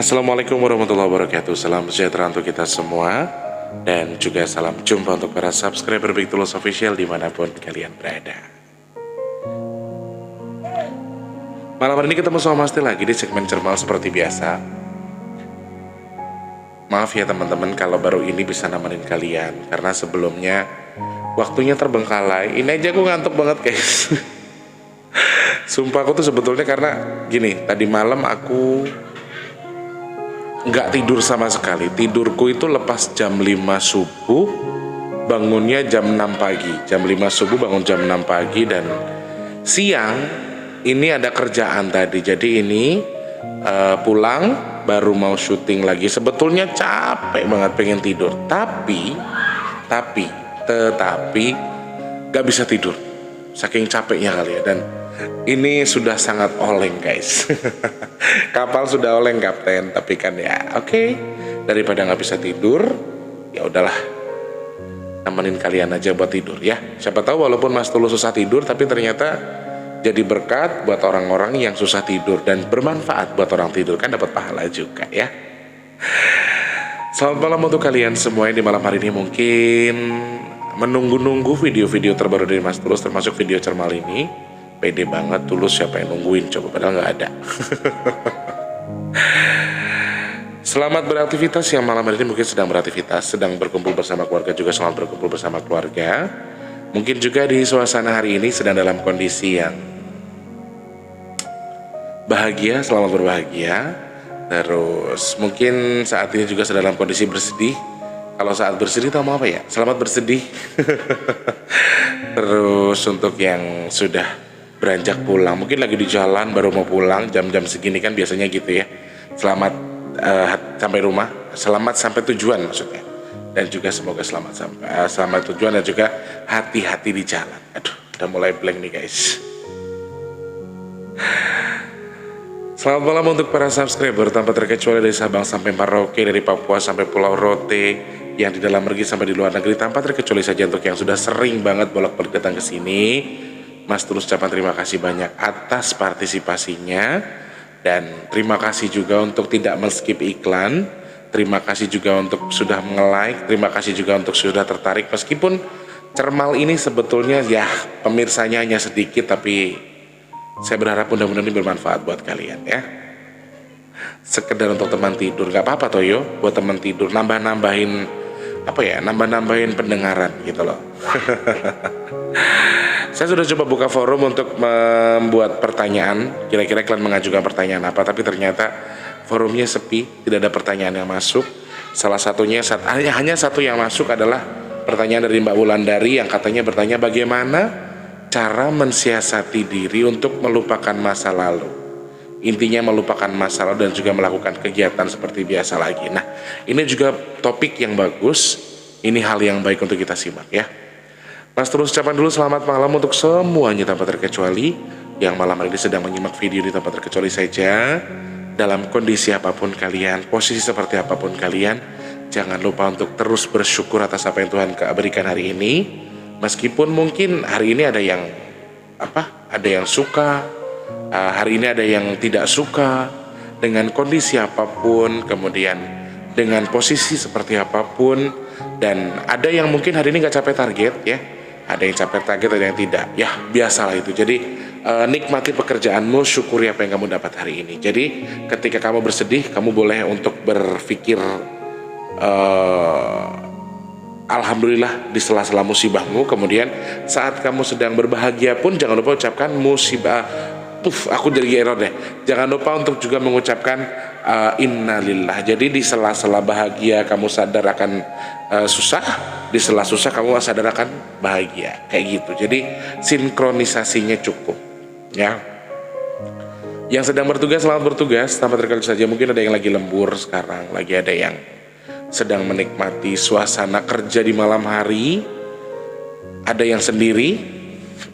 Assalamualaikum warahmatullahi wabarakatuh. Salam sejahtera untuk kita semua. Dan juga salam jumpa untuk para subscriber Big Tulus Official dimanapun kalian berada. Malam hari ini ketemu sama Mas Til lagi di segmen Cermal seperti biasa. Maaf ya teman-teman kalau baru ini bisa nemenin kalian, karena sebelumnya waktunya terbengkalai. Ini aja aku ngantuk banget guys. Sumpah aku tuh sebetulnya karena gini, tadi malam aku nggak tidur sama sekali. Tidurku itu lepas jam 5 subuh, bangunnya jam 6 pagi. Jam 5 subuh bangun jam 6 pagi, dan siang ini ada kerjaan tadi. Jadi ini pulang baru mau syuting lagi. Sebetulnya capek banget pengen tidur, tapi gak bisa tidur saking capeknya kali ya. Dan ini sudah sangat oleng guys. Kapal sudah oleng kapten, tapi kan ya oke, daripada nggak bisa tidur ya udahlah, nemenin kalian aja buat tidur ya. Siapa tahu walaupun Mas Tulus susah tidur, tapi ternyata jadi berkat buat orang-orang yang susah tidur dan bermanfaat buat orang tidur, kan dapat pahala juga ya. Selamat malam untuk kalian semua yang di malam hari ini mungkin menunggu-nunggu video-video terbaru dari Mas Tulus, termasuk video Cermal ini. Pede banget Tulus, siapa yang nungguin coba, padahal nggak ada. Selamat beraktivitas yang malam hari ini mungkin sedang beraktivitas, sedang berkumpul bersama keluarga, juga selamat berkumpul bersama keluarga. Mungkin juga di suasana hari ini sedang dalam kondisi yang bahagia, selamat berbahagia. Terus mungkin saat ini juga sedang dalam kondisi bersedih. Kalau saat bersedih tahu mau apa ya? Selamat bersedih. Terus untuk yang sudah beranjak pulang, mungkin lagi di jalan baru mau pulang, jam-jam segini kan biasanya gitu ya. Selamat sampai rumah, selamat sampai tujuan maksudnya. Dan juga semoga selamat tujuan dan juga hati-hati di jalan. Aduh, udah mulai blank nih guys. Selamat malam untuk para subscriber tanpa terkecuali dari Sabang sampai Merauke, dari Papua sampai Pulau Rote, yang di dalam negeri sampai di luar negeri, tanpa terkecuali saja untuk yang sudah sering banget bolak-balik datang ke sini. Mas Tulus ucapkan terima kasih banyak atas partisipasinya, dan terima kasih juga untuk tidak men-skip iklan. Terima kasih juga untuk sudah nge-like, terima kasih juga untuk sudah tertarik. Meskipun Cermal ini sebetulnya ya pemirsanya hanya sedikit, tapi saya berharap mudah-mudahan ini bermanfaat buat kalian ya. Sekedar untuk teman tidur, gak apa-apa Toyo, buat teman tidur, nambah-nambahin pendengaran gitu loh. Saya sudah coba buka forum untuk membuat pertanyaan, kira-kira kalian mengajukan pertanyaan apa, tapi ternyata forumnya sepi, tidak ada pertanyaan yang masuk. Salah satunya hanya satu yang masuk adalah pertanyaan dari Mbak Wulandari yang katanya bertanya bagaimana cara mensiasati diri untuk melupakan masa lalu. Intinya melupakan masa lalu dan juga melakukan kegiatan seperti biasa lagi. Nah, ini juga topik yang bagus, ini hal yang baik untuk kita simak ya. Mas Tulus ucapkan dulu selamat malam untuk semuanya tanpa terkecuali yang malam hari ini sedang menyimak video di tanpa terkecuali saja. Dalam kondisi apapun kalian, posisi seperti apapun kalian, jangan lupa untuk terus bersyukur atas apa yang Tuhan berikan hari ini. Meskipun mungkin hari ini ada yang suka, hari ini ada yang tidak suka, dengan kondisi apapun, kemudian dengan posisi seperti apapun, dan ada yang mungkin hari ini gak capai target ya. Ada yang capai target, ada yang tidak. Ya biasalah itu. Jadi nikmati pekerjaanmu, syukuri apa yang kamu dapat hari ini. Jadi ketika kamu bersedih, kamu boleh untuk berpikir alhamdulillah di sela-sela musibahmu. Kemudian saat kamu sedang berbahagia pun jangan lupa ucapkan musibah. Aku jadi error deh. Jangan lupa untuk juga mengucapkan innalillah. Jadi di sela-sela bahagia kamu sadar akan susah, di sela susah kamu sadar akan bahagia, kayak gitu. Jadi sinkronisasinya cukup ya. Yang sedang bertugas selamat bertugas tanpa terkecuali saja. Mungkin ada yang lagi lembur sekarang, lagi ada yang sedang menikmati suasana kerja di malam hari, ada yang sendiri,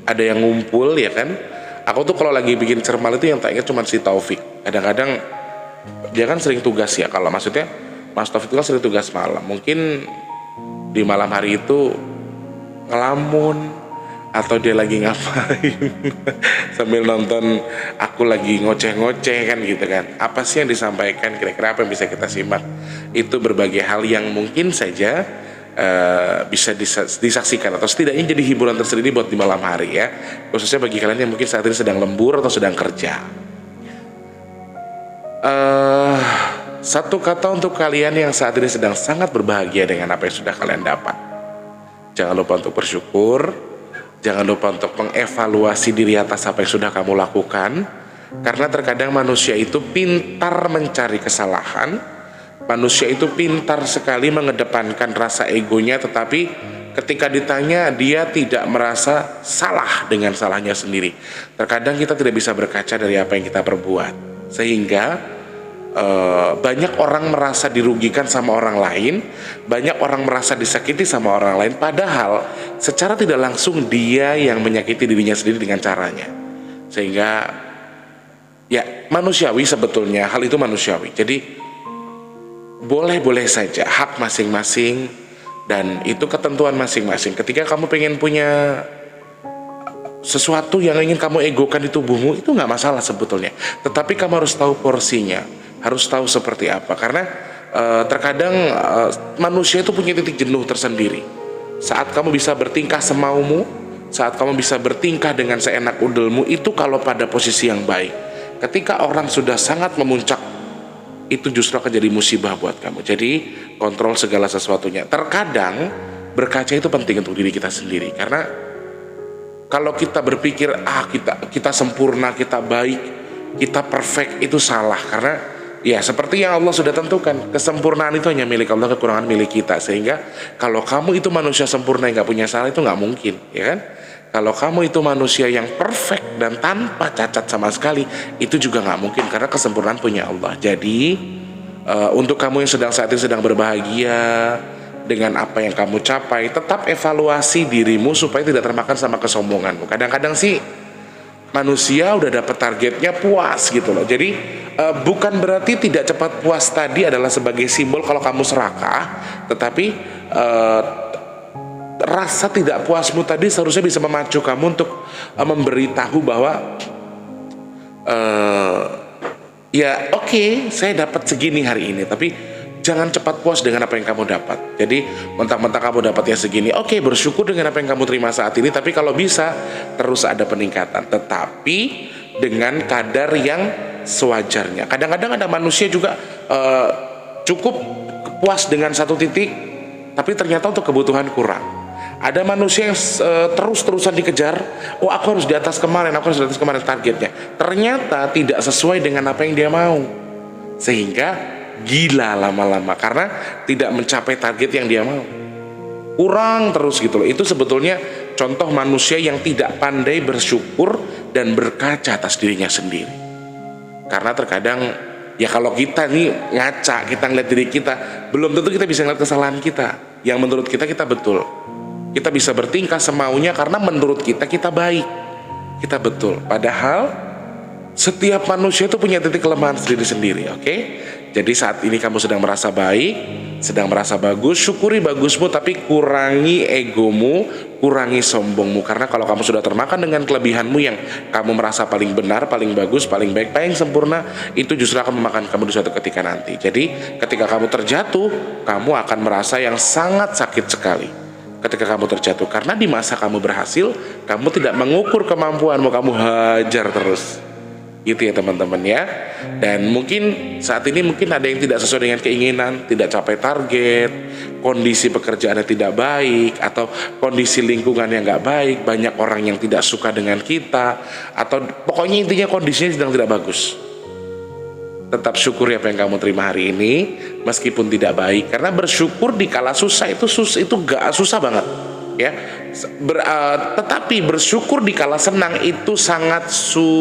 ada yang ngumpul ya kan. Aku tuh kalau lagi bikin Cermal itu yang tak ingat cuma si Taufik. Kadang-kadang dia kan sering tugas ya, kalau maksudnya Mas Taufik itu kan sering tugas malam. Mungkin di malam hari itu ngelamun atau dia lagi ngapain sambil nonton aku lagi ngoceh-ngoceh kan gitu kan. Apa sih yang disampaikan, kira-kira apa yang bisa kita simak. Itu berbagai hal yang mungkin saja bisa disaksikan atau setidaknya jadi hiburan tersendiri buat di malam hari ya, khususnya bagi kalian yang mungkin saat ini sedang lembur atau sedang kerja. Satu kata untuk kalian yang saat ini sedang sangat berbahagia dengan apa yang sudah kalian dapat. Jangan lupa untuk bersyukur. Jangan lupa untuk mengevaluasi diri atas apa yang sudah kamu lakukan. Karena terkadang manusia itu pintar mencari kesalahan. Manusia itu pintar sekali mengedepankan rasa egonya, tetapi ketika ditanya dia tidak merasa salah dengan salahnya sendiri. Terkadang kita tidak bisa berkaca dari apa yang kita perbuat. Sehingga banyak orang merasa dirugikan sama orang lain, banyak orang merasa disakiti sama orang lain, padahal secara tidak langsung dia yang menyakiti dirinya sendiri dengan caranya. Sehingga ya manusiawi sebetulnya, hal itu manusiawi. Jadi boleh-boleh saja, hak masing-masing dan itu ketentuan masing-masing. Ketika kamu pengen punya sesuatu yang ingin kamu egokan di tubuhmu, itu nggak masalah sebetulnya. Tetapi kamu harus tahu porsinya, harus tahu seperti apa. Karena terkadang manusia itu punya titik jenuh tersendiri. Saat kamu bisa bertingkah semaumu, saat kamu bisa bertingkah dengan seenak udelmu, itu kalau pada posisi yang baik. Ketika orang sudah sangat memuncak, itu justru akan jadi musibah buat kamu. Jadi kontrol segala sesuatunya. Terkadang berkaca itu penting untuk diri kita sendiri. Karena kalau kita berpikir kita sempurna, kita baik, kita perfect, itu salah. Karena ya seperti yang Allah sudah tentukan, kesempurnaan itu hanya milik Allah, kekurangan milik kita. Sehingga kalau kamu itu manusia sempurna yang gak punya salah, itu gak mungkin, ya kan? Kalau kamu itu manusia yang perfect dan tanpa cacat sama sekali, itu juga gak mungkin, karena kesempurnaan punya Allah. Jadi untuk kamu yang saat ini sedang berbahagia dengan apa yang kamu capai, tetap evaluasi dirimu supaya tidak termakan sama kesombonganmu. Kadang-kadang sih manusia udah dapat targetnya puas gitu loh. Jadi bukan berarti tidak cepat puas tadi adalah sebagai simbol kalau kamu serakah, tetapi rasa tidak puasmu tadi seharusnya bisa memacu kamu untuk memberitahu bahwa ya oke, saya dapat segini hari ini, tapi jangan cepat puas dengan apa yang kamu dapat. Jadi mentang-mentang kamu dapatnya segini, oke, bersyukur dengan apa yang kamu terima saat ini, tapi kalau bisa terus ada peningkatan, tetapi dengan kadar yang sewajarnya. Kadang-kadang ada manusia juga cukup puas dengan satu titik, tapi ternyata untuk kebutuhan kurang. Ada manusia yang terus-terusan dikejar, oh aku harus di atas kemarin, aku harus di atas kemarin targetnya. Ternyata tidak sesuai dengan apa yang dia mau, sehingga gila lama-lama karena tidak mencapai target yang dia mau. Kurang terus gitu loh. Itu sebetulnya contoh manusia yang tidak pandai bersyukur dan berkaca atas dirinya sendiri. Karena terkadang ya kalau kita nih ngaca, kita ngeliat diri kita, belum tentu kita bisa ngeliat kesalahan kita yang menurut kita betul. Kita bisa bertingkah semaunya karena menurut kita baik, kita betul. Padahal setiap manusia itu punya titik kelemahan sendiri-sendiri, oke? Jadi saat ini kamu sedang merasa baik, sedang merasa bagus, syukuri bagusmu, tapi kurangi egomu, kurangi sombongmu. Karena kalau kamu sudah termakan dengan kelebihanmu yang kamu merasa paling benar, paling bagus, paling baik, paling sempurna, itu justru akan memakan kamu di suatu ketika nanti. Jadi ketika kamu terjatuh, kamu akan merasa yang sangat sakit sekali ketika kamu terjatuh. Karena di masa kamu berhasil, kamu tidak mengukur kemampuanmu, kamu hajar terus. Gitu ya teman-teman ya. Dan mungkin saat ini mungkin ada yang tidak sesuai dengan keinginan, tidak capai target, kondisi pekerjaannya tidak baik, atau kondisi lingkungan yang nggak baik, banyak orang yang tidak suka dengan kita, atau pokoknya intinya kondisinya sedang tidak bagus. Tetap syukuri apa yang kamu terima hari ini, meskipun tidak baik. Karena bersyukur di kala susah itu gak susah banget ya. Tetapi bersyukur di kala senang itu sangat sulit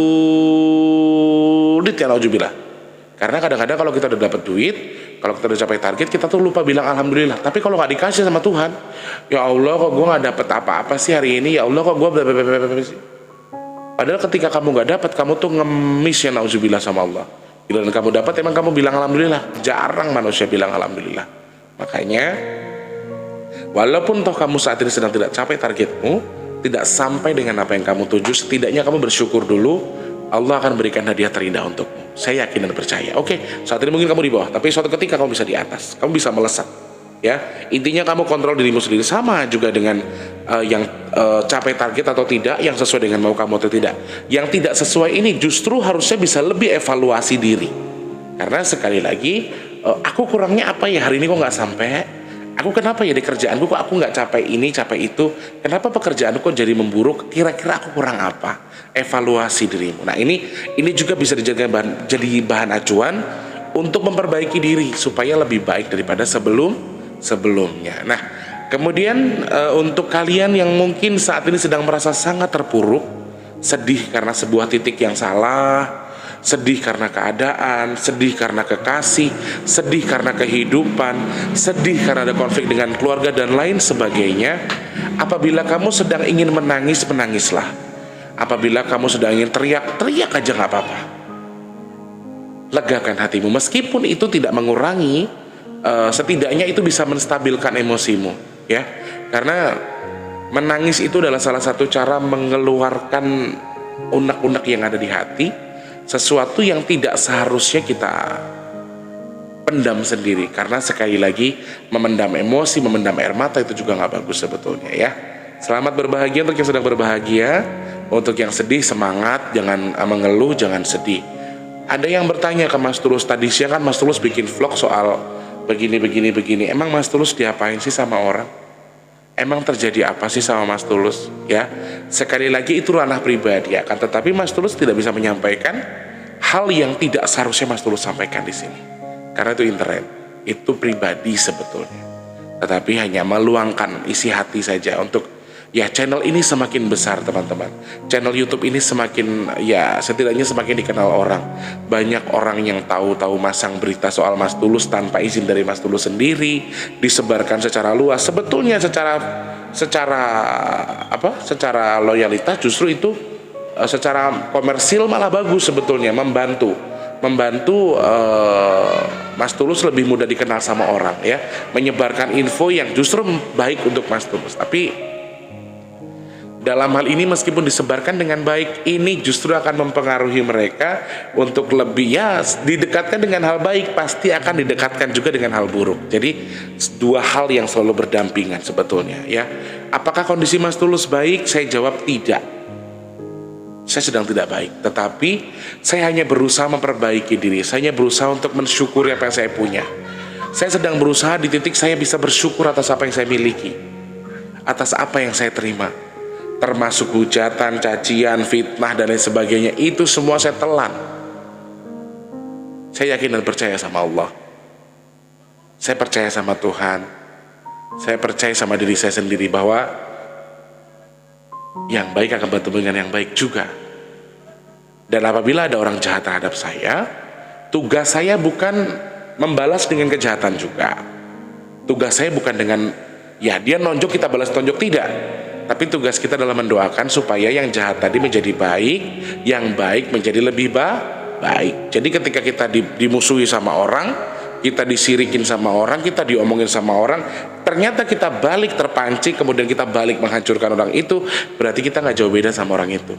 ya, nauzubillah. Karena kadang-kadang kalau kita udah dapat duit, kalau kita udah capai target, kita tuh lupa bilang alhamdulillah. Tapi kalau nggak dikasih sama Tuhan, ya Allah kok gue nggak dapet apa-apa sih hari ini, ya Allah kok gue sih. Padahal ketika kamu nggak dapat, kamu tuh ngemis ya, nauzubillah sama Allah. Giliran kamu dapat, emang kamu bilang alhamdulillah? Jarang manusia bilang alhamdulillah. Makanya walaupun toh kamu saat ini sedang tidak capai targetmu, tidak sampai dengan apa yang kamu tuju, setidaknya kamu bersyukur dulu, Allah akan berikan hadiah terindah untukmu. Saya yakin dan percaya. Oke, saat ini mungkin kamu di bawah, tapi suatu ketika kamu bisa di atas, kamu bisa melesat. Ya, intinya kamu kontrol dirimu sendiri. Sama juga dengan yang capai target atau tidak, yang sesuai dengan mau kamu atau tidak. Yang tidak sesuai ini justru harusnya bisa lebih evaluasi diri. Karena sekali lagi, aku kurangnya apa ya hari ini kok nggak sampai? Aku kenapa ya di kerjaanku kok aku nggak capai ini, capai itu? Kenapa pekerjaanku kok jadi memburuk? Kira-kira aku kurang apa? Evaluasi dirimu. Nah ini juga bisa jadi bahan acuan untuk memperbaiki diri supaya lebih baik daripada sebelumnya. Nah, kemudian untuk kalian yang mungkin saat ini sedang merasa sangat terpuruk, sedih karena sebuah titik yang salah, sedih karena keadaan, sedih karena kekasih, sedih karena kehidupan, sedih karena ada konflik dengan keluarga dan lain sebagainya. Apabila kamu sedang ingin menangis, menangislah. Apabila kamu sedang ingin teriak, teriak aja nggak apa-apa. Legakan hatimu, meskipun itu tidak mengurangi, setidaknya itu bisa menstabilkan emosimu, ya. Karena menangis itu adalah salah satu cara mengeluarkan unek-unek yang ada di hati, sesuatu yang tidak seharusnya kita pendam sendiri. Karena sekali lagi, memendam emosi, memendam air mata itu juga nggak bagus sebetulnya, ya. Selamat berbahagia untuk yang sedang berbahagia. Untuk yang sedih, semangat, jangan mengeluh, jangan sedih. Ada yang bertanya ke Mas Tulus, tadi siang kan Mas Tulus bikin vlog soal begini. Emang Mas Tulus diapain sih sama orang? Emang terjadi apa sih sama Mas Tulus? Ya, sekali lagi itu ranah pribadi, akan tetapi Mas Tulus tidak bisa menyampaikan hal yang tidak seharusnya Mas Tulus sampaikan di sini. Karena itu internet, itu pribadi sebetulnya. Tetapi hanya meluangkan isi hati saja untuk ya channel ini semakin besar teman-teman. Channel YouTube ini semakin ya setidaknya semakin dikenal orang. Banyak orang yang tahu masang berita soal Mas Tulus tanpa izin dari Mas Tulus sendiri, disebarkan secara luas. Sebetulnya secara loyalitas justru itu secara komersil malah bagus sebetulnya, membantu Mas Tulus lebih mudah dikenal sama orang, ya, menyebarkan info yang justru baik untuk Mas Tulus. Tapi dalam hal ini meskipun disebarkan dengan baik, ini justru akan mempengaruhi mereka untuk lebih ya didekatkan dengan hal baik, pasti akan didekatkan juga dengan hal buruk. Jadi dua hal yang selalu berdampingan sebetulnya, ya. Apakah kondisi Mas Tulus baik? Saya jawab tidak. Saya sedang tidak baik, tetapi saya hanya berusaha memperbaiki diri. Saya hanya berusaha untuk mensyukuri apa yang saya punya. Saya sedang berusaha di titik saya bisa bersyukur atas apa yang saya miliki, atas apa yang saya terima. Termasuk hujatan, cacian, fitnah dan lain sebagainya, itu semua saya telan. Saya yakin dan percaya sama Allah. Saya percaya sama Tuhan. Saya percaya sama diri saya sendiri bahwa yang baik akan bertemu dengan yang baik juga. Dan apabila ada orang jahat terhadap saya, tugas saya bukan membalas dengan kejahatan juga. Tugas saya bukan dengan ya dia nonjok kita balas tonjok, tidak. Tapi tugas kita adalah mendoakan supaya yang jahat tadi menjadi baik, yang baik menjadi lebih baik. Jadi ketika kita dimusuhi sama orang, kita disirikin sama orang, kita diomongin sama orang, ternyata kita balik terpancing, kemudian kita balik menghancurkan orang itu, berarti kita nggak jauh beda sama orang itu.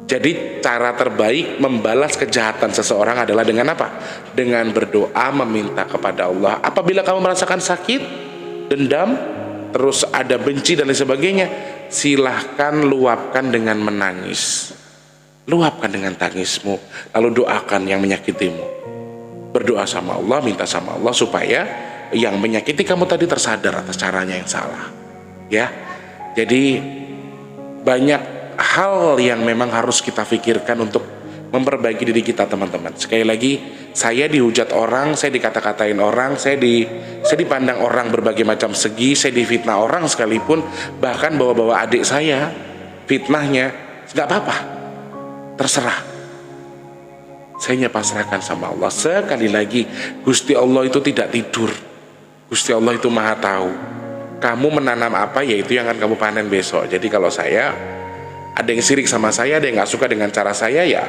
Jadi cara terbaik membalas kejahatan seseorang adalah dengan apa? Dengan berdoa, meminta kepada Allah. Apabila kamu merasakan sakit, dendam, terus ada benci dan lain sebagainya, silahkan luapkan dengan menangis, luapkan dengan tangismu, lalu doakan yang menyakitimu. Berdoa sama Allah, minta sama Allah supaya yang menyakiti kamu tadi tersadar atas caranya yang salah, ya. Jadi banyak hal yang memang harus kita pikirkan untuk memperbaiki diri kita, teman-teman. Sekali lagi, saya dihujat orang, saya dikata-katain orang, saya dipandang orang berbagai macam segi, saya difitnah orang sekalipun, bahkan bawa-bawa adik saya fitnahnya, nggak apa-apa, terserah. Saya pasrahkan sama Allah. Sekali lagi, Gusti Allah itu tidak tidur. Gusti Allah itu maha tahu. Kamu menanam apa, yaitu yang akan kamu panen besok. Jadi kalau saya, ada yang sirik sama saya, ada yang nggak suka dengan cara saya, ya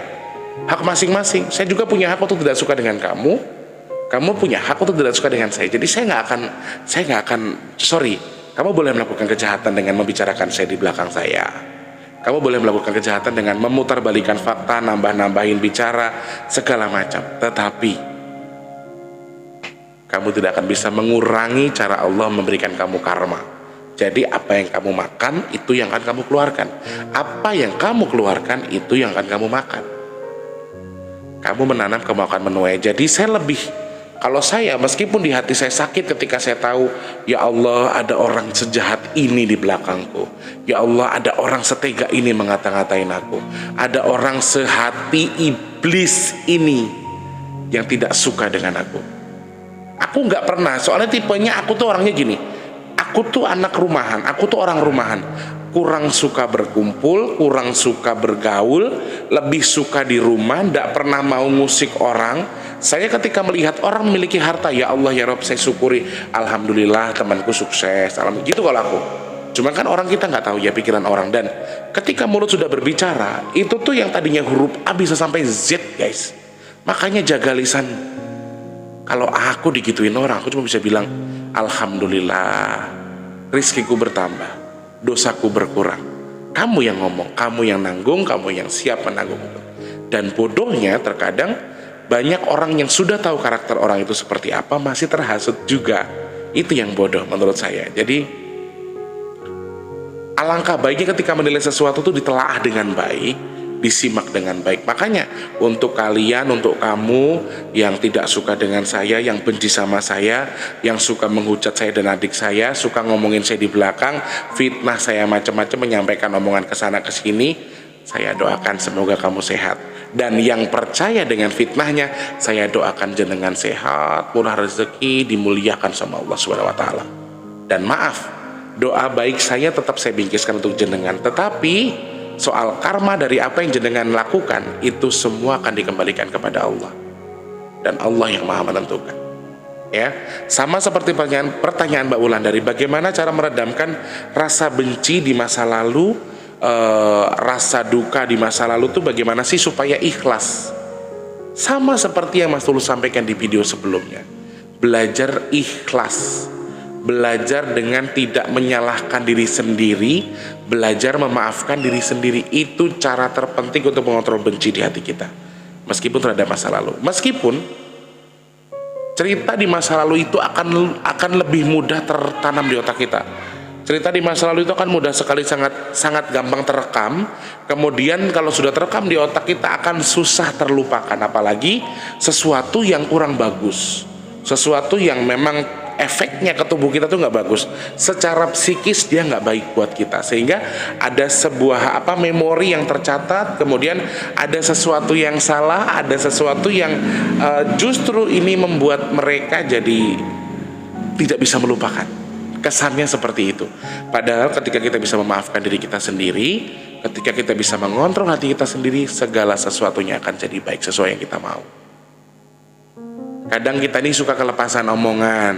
hak masing-masing. Saya juga punya hak untuk tidak suka dengan kamu punya hak untuk tidak suka dengan saya. Jadi saya nggak akan, sorry, Kamu boleh melakukan kejahatan dengan membicarakan saya di belakang saya. Kamu boleh melakukan kejahatan dengan memutarbalikkan fakta, nambah-nambahin bicara, segala macam. Tetapi kamu tidak akan bisa mengurangi cara Allah memberikan kamu karma. Jadi apa yang kamu makan, itu yang akan kamu keluarkan. Apa yang kamu keluarkan, itu yang akan kamu makan. Kamu menanam, kamu akan menuai. Jadi kalau saya, meskipun di hati saya sakit ketika saya tahu, ya Allah, ada orang sejahat ini di belakangku. Ya Allah, ada orang setega ini mengata-ngatain aku. Ada orang sehati iblis ini yang tidak suka dengan aku. Aku nggak pernah, soalnya tipenya aku tuh orangnya gini. Aku tuh anak rumahan, aku tuh orang rumahan. Kurang suka berkumpul, kurang suka bergaul, lebih suka di rumah, tidak pernah mau ngusik orang. Saya ketika melihat orang memiliki harta, ya Allah ya Rob, saya syukuri, alhamdulillah temanku sukses, gitu kalau aku. Cuman kan orang kita nggak tahu ya pikiran orang. Dan ketika mulut sudah berbicara, itu tuh yang tadinya huruf A bisa sampai Z, guys. Makanya jaga lisan. Kalau aku digituin orang, aku cuma bisa bilang alhamdulillah, rizkiku bertambah, dosaku berkurang. Kamu yang ngomong, kamu yang nanggung, kamu yang siap menanggung itu. Dan bodohnya terkadang banyak orang yang sudah tahu karakter orang itu seperti apa masih terhasut juga. Itu yang bodoh menurut saya. Jadi alangkah baiknya ketika menilai sesuatu itu ditelaah dengan baik, disimak dengan baik. Makanya untuk kalian, untuk kamu yang tidak suka dengan saya, yang benci sama saya, yang suka menghujat saya dan adik saya, suka ngomongin saya di belakang, fitnah saya macam-macam, menyampaikan omongan ke sana ke sini, saya doakan semoga kamu sehat. Dan yang percaya dengan fitnahnya, saya doakan jenengan sehat, murah rezeki, dimuliakan sama Allah SWT. Dan maaf, doa baik saya tetap saya bingkiskan untuk jenengan. Tetapi soal karma dari apa yang jenengan lakukan, itu semua akan dikembalikan kepada Allah. Dan Allah yang maha menentukan. Ya, sama seperti pertanyaan Mbak Wulandari, bagaimana cara meredamkan rasa benci di masa lalu, rasa duka di masa lalu tuh bagaimana sih supaya ikhlas? Sama seperti yang Mas Tulus sampaikan di video sebelumnya. Belajar ikhlas, belajar dengan tidak menyalahkan diri sendiri, belajar memaafkan diri sendiri. Itu cara terpenting untuk mengontrol benci di hati kita, meskipun terhadap masa lalu. Meskipun cerita di masa lalu itu akan lebih mudah tertanam di otak kita. Cerita di masa lalu itu akan mudah sekali, sangat gampang terekam. Kemudian kalau sudah terekam di otak kita akan susah terlupakan. Apalagi sesuatu yang kurang bagus, sesuatu yang memang efeknya ke tubuh kita tuh nggak bagus. Secara psikis dia nggak baik buat kita. Sehingga ada sebuah memori yang tercatat, kemudian ada sesuatu yang salah, ada sesuatu yang justru ini membuat mereka jadi tidak bisa melupakan. Kesannya seperti itu. Padahal ketika kita bisa memaafkan diri kita sendiri, ketika kita bisa mengontrol hati kita sendiri, segala sesuatunya akan jadi baik sesuai yang kita mau. Kadang kita ini suka kelepasan omongan,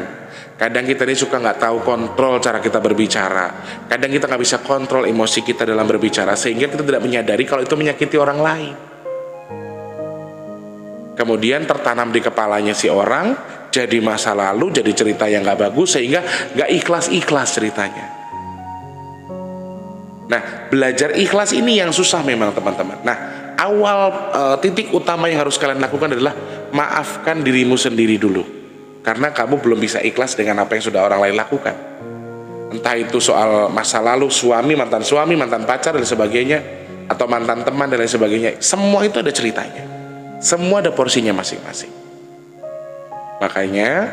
kadang kita ini suka nggak tahu kontrol cara kita berbicara, kadang kita nggak bisa kontrol emosi kita dalam berbicara, sehingga kita tidak menyadari kalau itu menyakiti orang lain. Kemudian tertanam di kepalanya si orang, jadi masa lalu, jadi cerita yang nggak bagus, sehingga nggak ikhlas ceritanya. Nah, belajar ikhlas ini yang susah memang teman-teman. Nah, awal titik utama yang harus kalian lakukan adalah maafkan dirimu sendiri dulu, karena kamu belum bisa ikhlas dengan apa yang sudah orang lain lakukan. Entah itu soal masa lalu, suami, mantan pacar dan sebagainya, atau mantan teman dan lain sebagainya. Semua itu ada ceritanya, semua ada porsinya masing-masing. Makanya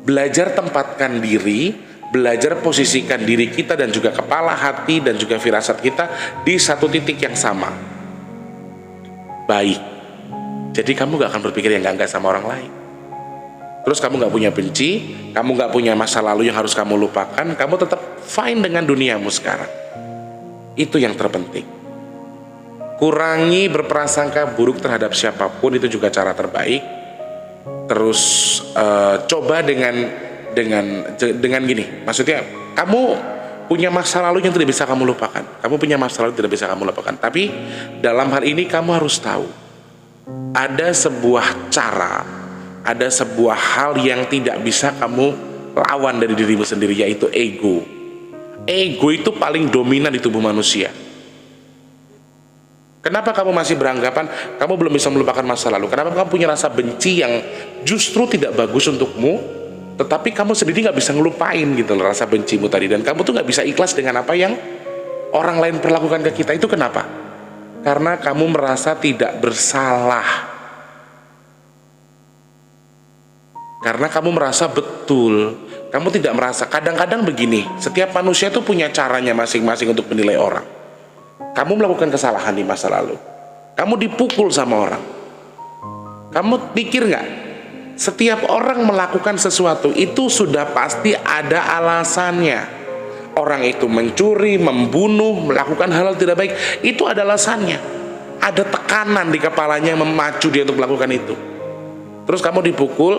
belajar tempatkan diri, belajar posisikan diri kita dan juga kepala, hati dan juga firasat kita di satu titik yang sama, baik. Jadi kamu gak akan berpikir yang enggak sama orang lain. Terus kamu gak punya benci, kamu gak punya masa lalu yang harus kamu lupakan, kamu tetap fine dengan duniamu sekarang. Itu yang terpenting. Kurangi berprasangka buruk terhadap siapapun, itu juga cara terbaik. Terus coba dengan gini, maksudnya kamu punya masa lalu yang tidak bisa kamu lupakan, kamu punya masa lalu yang tidak bisa kamu lupakan, tapi dalam hal ini kamu harus tahu ada sebuah cara, ada sebuah hal yang tidak bisa kamu lawan dari dirimu sendiri, yaitu ego. Ego itu paling dominan di tubuh manusia. Kenapa kamu masih beranggapan kamu belum bisa melupakan masa lalu? Kenapa kamu punya rasa benci yang justru tidak bagus untukmu, tetapi kamu sendiri nggak bisa ngelupain gitu loh rasa bencimu tadi, dan kamu tuh nggak bisa ikhlas dengan apa yang orang lain perlakukan ke kita. Itu kenapa? Karena kamu merasa tidak bersalah. Karena kamu merasa betul. Kamu tidak merasa. Kadang-kadang begini, setiap manusia tuh punya caranya masing-masing untuk menilai orang. Kamu melakukan kesalahan di masa lalu, kamu dipukul sama orang, kamu pikir nggak? Setiap orang melakukan sesuatu itu sudah pasti ada alasannya. Orang itu mencuri, membunuh, melakukan hal-hal tidak baik, itu ada alasannya. Ada tekanan di kepalanya yang memacu dia untuk melakukan itu. Terus kamu dipukul,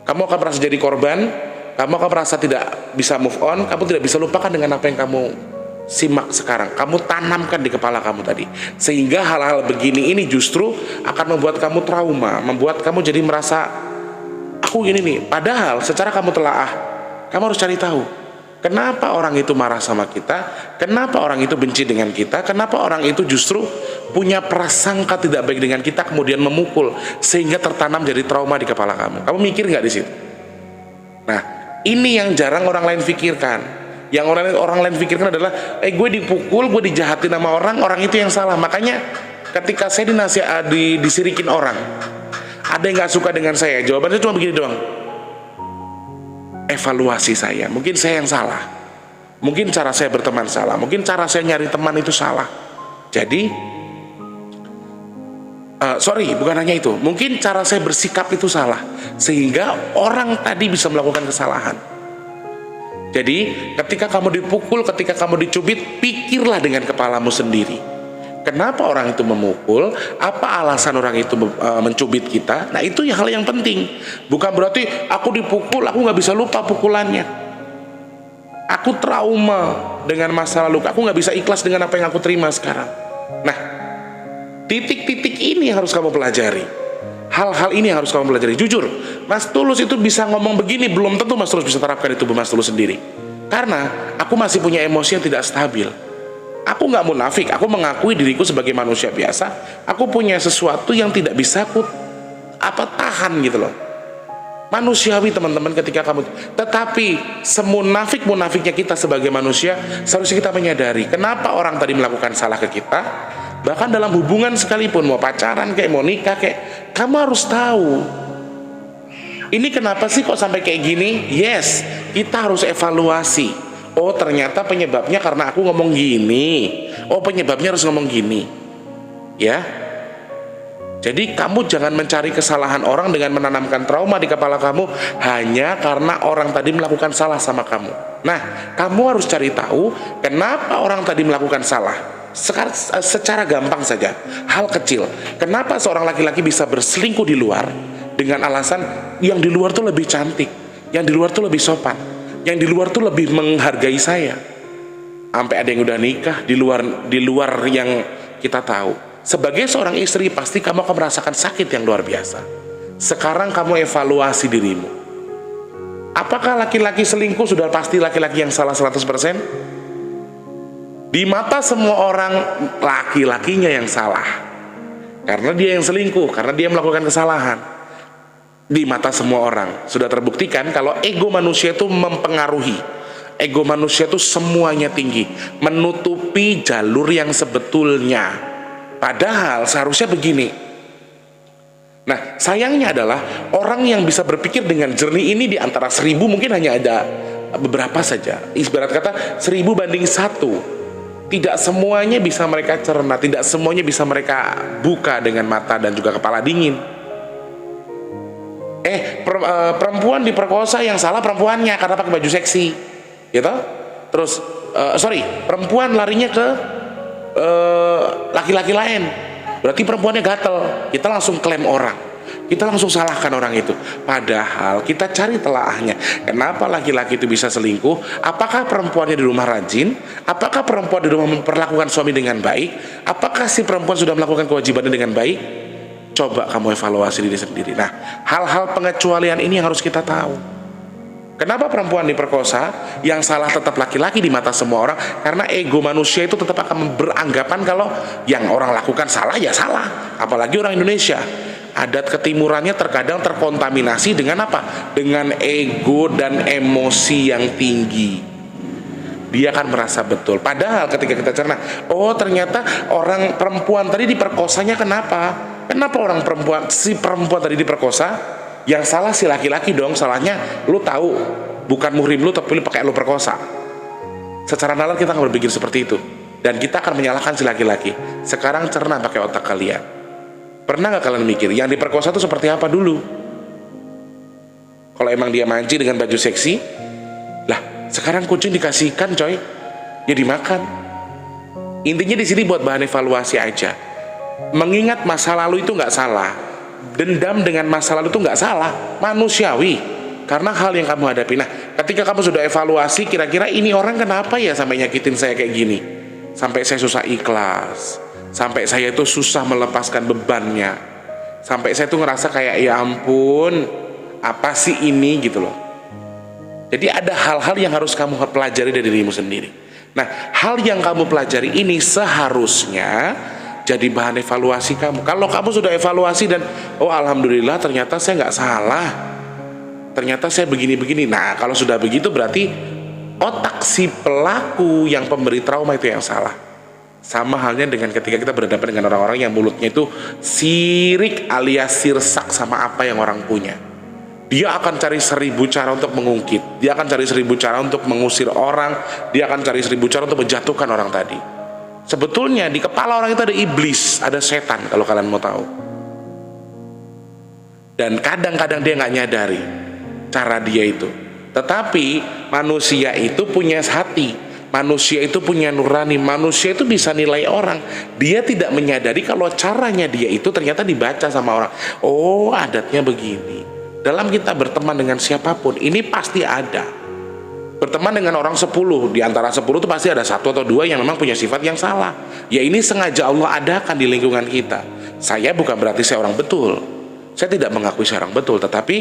kamu akan merasa jadi korban, kamu akan merasa tidak bisa move on, kamu tidak bisa lupakan dengan apa yang kamu simak sekarang, kamu tanamkan di kepala kamu tadi, sehingga hal-hal begini ini justru akan membuat kamu trauma, membuat kamu jadi merasa aku gini nih. Padahal secara kamu telaah, kamu harus cari tahu kenapa orang itu marah sama kita, kenapa orang itu benci dengan kita, kenapa orang itu justru punya prasangka tidak baik dengan kita, kemudian memukul sehingga tertanam jadi trauma di kepala kamu. Kamu mikir nggak di situ? Nah, ini yang jarang orang lain pikirkan. Yang orang lain pikirkan adalah gue dipukul, gue dijahatin sama orang itu yang salah. Makanya ketika saya disirikin orang, ada yang gak suka dengan saya, jawabannya cuma begini doang, evaluasi saya, mungkin saya yang salah, mungkin cara saya berteman salah, mungkin cara saya nyari teman itu salah. Jadi bukan hanya itu, mungkin cara saya bersikap itu salah, sehingga orang tadi bisa melakukan kesalahan. Jadi ketika kamu dipukul, ketika kamu dicubit, pikirlah dengan kepalamu sendiri. Kenapa orang itu memukul? Apa alasan orang itu mencubit kita? Nah, itu hal yang penting. Bukan berarti aku dipukul, aku nggak bisa lupa pukulannya. Aku trauma dengan masa lalu, aku nggak bisa ikhlas dengan apa yang aku terima sekarang. Nah, titik-titik ini yang harus kamu pelajari. Hal-hal ini yang harus kamu pelajari. Jujur, Mas Tulus itu bisa ngomong begini, belum tentu Mas Tulus bisa terapkan di tubuh Mas Tulus sendiri. Karena aku masih punya emosi yang tidak stabil. Aku nggak munafik, aku mengakui diriku sebagai manusia biasa. Aku punya sesuatu yang tidak bisa aku tahan gitu loh. Manusiawi teman-teman ketika kamu. Tetapi semunafik-munafiknya kita sebagai manusia, seharusnya kita menyadari kenapa orang tadi melakukan salah ke kita. Bahkan dalam hubungan sekalipun, mau pacaran kayak mau nikah kayak, kamu harus tahu ini kenapa sih kok sampai kayak gini. Yes, kita harus evaluasi. Oh, ternyata penyebabnya karena aku ngomong gini. Oh, penyebabnya harus ngomong gini. Ya. Jadi kamu jangan mencari kesalahan orang dengan menanamkan trauma di kepala kamu hanya karena orang tadi melakukan salah sama kamu. Nah, kamu harus cari tahu kenapa orang tadi melakukan salah. Secara gampang saja, hal kecil. Kenapa seorang laki-laki bisa berselingkuh di luar dengan alasan yang di luar tuh lebih cantik, yang di luar tuh lebih sopan, yang di luar tuh lebih menghargai saya. Sampai ada yang udah nikah di luar yang kita tahu. Sebagai seorang istri pasti kamu akan merasakan sakit yang luar biasa. Sekarang kamu evaluasi dirimu. Apakah laki-laki selingkuh sudah pasti laki-laki yang salah 100%? Di mata semua orang, laki-lakinya yang salah. Karena dia yang selingkuh, karena dia melakukan kesalahan. Di mata semua orang, sudah terbuktikan kalau ego manusia itu mempengaruhi. Ego manusia itu semuanya tinggi, menutupi jalur yang sebetulnya. Padahal seharusnya begini. Nah, sayangnya adalah orang yang bisa berpikir dengan jernih ini di antara 1000 mungkin hanya ada beberapa saja. Ibarat kata 1000 banding 1. Tidak semuanya bisa mereka cerna, tidak semuanya bisa mereka buka dengan mata dan juga kepala dingin. Perempuan diperkosa, yang salah perempuannya karena pakai baju seksi, gitu. Terus, perempuan larinya ke laki-laki lain, berarti perempuannya gatel. Kita langsung klaim orang. Kita langsung salahkan orang itu. Padahal kita cari telaahnya. Kenapa laki-laki itu bisa selingkuh? Apakah perempuannya di rumah rajin? Apakah perempuan di rumah memperlakukan suami dengan baik? Apakah si perempuan sudah melakukan kewajibannya dengan baik? Coba kamu evaluasi diri sendiri. Nah, hal-hal pengecualian ini yang harus kita tahu. Kenapa perempuan diperkosa? Yang salah tetap laki-laki di mata semua orang, karena ego manusia itu tetap akan beranggapan kalau yang orang lakukan salah ya salah. Apalagi orang Indonesia, adat ketimurannya terkadang terkontaminasi dengan apa? Dengan ego dan emosi yang tinggi. Dia akan merasa betul. Padahal ketika kita cerna, oh ternyata orang perempuan tadi diperkosanya kenapa? Kenapa si perempuan tadi diperkosa? Yang salah si laki-laki dong. Salahnya lu tahu bukan muhrim lu, tapi lu pakai lu perkosa. Secara nalar kita akan berpikir seperti itu, dan kita akan menyalahkan si laki-laki. Sekarang cerna pakai otak kalian. Pernah gak kalian mikir yang diperkosa itu seperti apa dulu? Kalau emang dia manci dengan baju seksi, lah sekarang kucing dikasihkan coy, ya dimakan. Intinya di sini buat bahan evaluasi aja. Mengingat masa lalu itu nggak salah, dendam dengan masa lalu itu nggak salah, manusiawi, karena hal yang kamu hadapi. Nah, ketika kamu sudah evaluasi, kira-kira ini orang kenapa ya sampai nyakitin saya kayak gini, sampai saya susah ikhlas, sampai saya itu susah melepaskan bebannya, sampai saya tuh ngerasa kayak ya ampun, apa sih ini gitu loh. Jadi ada hal-hal yang harus kamu pelajari dari dirimu sendiri. Nah, hal yang kamu pelajari ini seharusnya jadi bahan evaluasi kamu. Kalau kamu sudah evaluasi dan oh alhamdulillah ternyata saya nggak salah, ternyata saya begini-begini. Nah kalau sudah begitu berarti otak si pelaku yang pemberi trauma itu yang salah. Sama halnya dengan ketika kita berhadapan dengan orang-orang yang mulutnya itu sirik alias sirsak sama apa yang orang punya. Dia akan cari 1000 cara untuk mengungkit, dia akan cari 1000 cara untuk mengusir orang, dia akan cari 1000 cara untuk menjatuhkan orang tadi. Sebetulnya di kepala orang itu ada iblis, ada setan kalau kalian mau tahu. Dan kadang-kadang dia nggak nyadari cara dia itu. Tetapi manusia itu punya hati, manusia itu punya nurani, manusia itu bisa nilai orang. Dia tidak menyadari kalau caranya dia itu ternyata dibaca sama orang. Oh adatnya begini. Dalam kita berteman dengan siapapun, ini pasti ada. Berteman dengan orang 10, di antara 10 itu pasti ada 1 atau 2 yang memang punya sifat yang salah. Ya ini sengaja Allah adakan di lingkungan kita. Saya bukan berarti saya orang betul, saya tidak mengakui saya orang betul, tetapi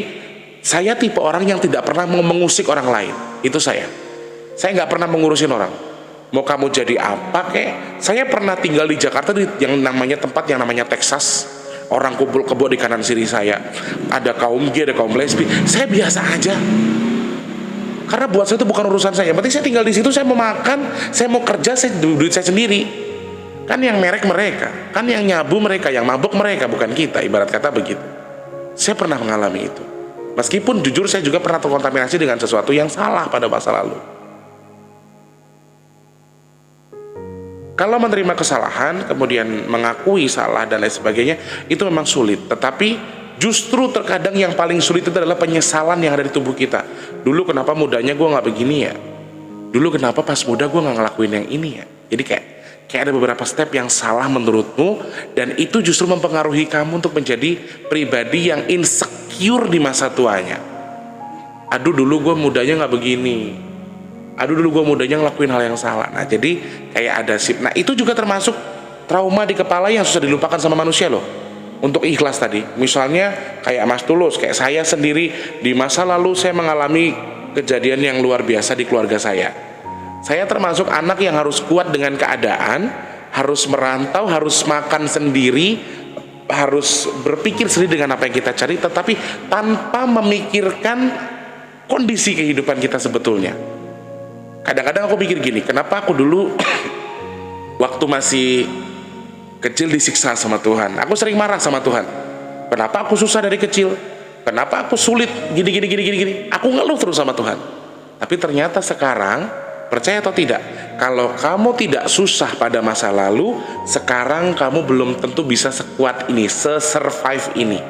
saya tipe orang yang tidak pernah mengusik orang lain. Itu saya nggak pernah mengurusin orang. Mau kamu jadi apa kek. Saya pernah tinggal di Jakarta yang namanya tempat yang namanya Texas. Orang kumpul kebo di kanan kiri saya, ada kaum gay, ada kaum lesbi. Saya biasa aja, karena buat saya itu bukan urusan saya. Yang penting saya tinggal di situ, saya mau makan, saya mau kerja, saya duit saya sendiri. Kan yang merek mereka, kan yang nyabu mereka, yang mabuk mereka, bukan kita. Ibarat kata begitu. Saya pernah mengalami itu. Meskipun jujur saya juga pernah terkontaminasi dengan sesuatu yang salah pada masa lalu. Kalau menerima kesalahan, kemudian mengakui salah dan lain sebagainya, itu memang sulit. Tetapi justru terkadang yang paling sulit itu adalah penyesalan yang ada di tubuh kita. Dulu kenapa mudanya gue nggak begini ya? Dulu kenapa pas muda gue nggak ngelakuin yang ini ya? Jadi kayak ada beberapa step yang salah menurutmu, dan itu justru mempengaruhi kamu untuk menjadi pribadi yang insecure di masa tuanya. Aduh dulu gue mudanya nggak begini. Aduh dulu gue mudanya ngelakuin hal yang salah. Nah jadi kayak ada sip. Nah itu juga termasuk trauma di kepala yang susah dilupakan sama manusia loh. Untuk ikhlas tadi, misalnya kayak Mas Tulus, kayak saya sendiri di masa lalu saya mengalami kejadian yang luar biasa di keluarga saya. Saya termasuk anak yang harus kuat dengan keadaan, harus merantau, harus makan sendiri, harus berpikir sendiri dengan apa yang kita cari, tetapi tanpa memikirkan kondisi kehidupan kita sebetulnya. Kadang-kadang aku pikir gini, kenapa aku dulu waktu masih kecil disiksa sama Tuhan. Aku sering marah sama Tuhan. Kenapa aku susah dari kecil? Kenapa aku sulit gini. Aku ngeluh terus sama Tuhan. Tapi ternyata sekarang, percaya atau tidak, kalau kamu tidak susah pada masa lalu, sekarang kamu belum tentu bisa sekuat ini, se-survive ini.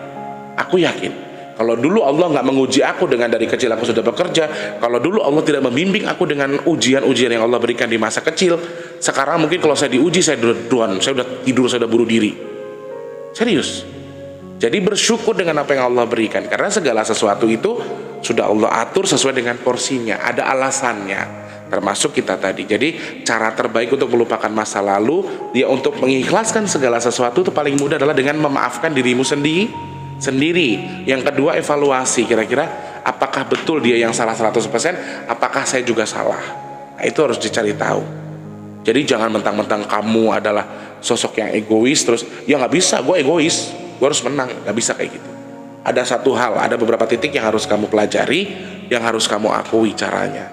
Aku yakin. Kalau dulu Allah nggak menguji aku dengan dari kecil aku sudah bekerja, kalau dulu Allah tidak membimbing aku dengan ujian-ujian yang Allah berikan di masa kecil, sekarang mungkin kalau saya diuji saya udah tidur, saya udah bunuh diri. Serius. Jadi bersyukur dengan apa yang Allah berikan, karena segala sesuatu itu sudah Allah atur sesuai dengan porsinya, ada alasannya, termasuk kita tadi. Jadi cara terbaik untuk melupakan masa lalu, dia untuk mengikhlaskan segala sesuatu itu paling mudah adalah dengan memaafkan dirimu sendiri. Yang kedua evaluasi, kira-kira Apakah betul dia yang salah 100%? Apakah saya juga salah? Nah, itu harus dicari tahu. Jadi jangan mentang-mentang kamu adalah sosok yang egois terus ya nggak bisa, gue egois, gue harus menang, nggak bisa kayak gitu. Ada satu hal, ada beberapa titik yang harus kamu pelajari, yang harus kamu akui caranya.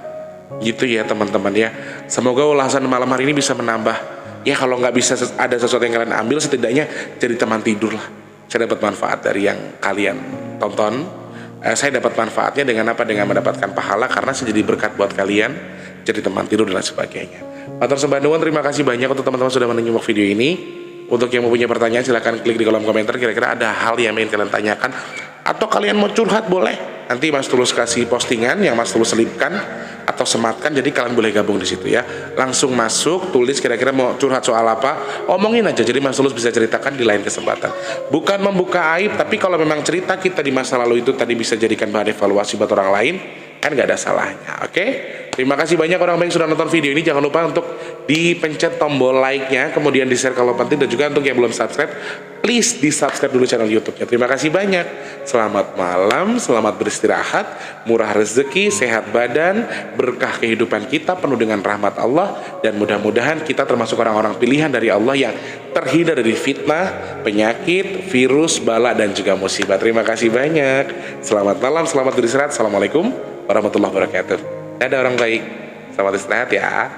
Gitu ya teman-teman ya. Semoga ulasan malam hari ini bisa menambah. Ya kalau nggak bisa ada sesuatu yang kalian ambil, setidaknya jadi teman tidur lah. Saya dapat manfaat dari yang kalian tonton. Saya dapat manfaatnya dengan apa? Dengan mendapatkan pahala karena saya jadi berkat buat kalian, jadi teman tidur dan sebagainya. Matur sembah nuwun, terima kasih banyak untuk teman-teman sudah menyimak video ini. Untuk yang mempunyai pertanyaan silahkan klik di kolom komentar. Kira-kira ada hal yang ingin kalian tanyakan atau kalian mau curhat boleh. Nanti Mas Tulus kasih postingan yang Mas Tulus selipkan atau sematkan, jadi kalian boleh gabung di situ ya. Langsung masuk, tulis kira-kira mau curhat soal apa, omongin aja. Jadi Mas Tulus bisa ceritakan di lain kesempatan. Bukan membuka aib, tapi kalau memang cerita kita di masa lalu itu tadi bisa jadikan bahan evaluasi buat orang lain, kan gak ada salahnya. Oke? Terima kasih banyak orang yang sudah nonton video ini. Jangan lupa untuk dipencet tombol like-nya, kemudian di-share kalau penting, dan juga untuk yang belum subscribe, please di-subscribe dulu channel YouTube-nya. Terima kasih banyak. Selamat malam, selamat beristirahat, murah rezeki, sehat badan, berkah kehidupan kita penuh dengan rahmat Allah, dan mudah-mudahan kita termasuk orang-orang pilihan dari Allah yang terhindar dari fitnah, penyakit, virus, bala, dan juga musibah. Terima kasih banyak. Selamat malam, selamat beristirahat. Assalamualaikum warahmatullahi wabarakatuh. Dadah orang baik, selamat istirahat ya.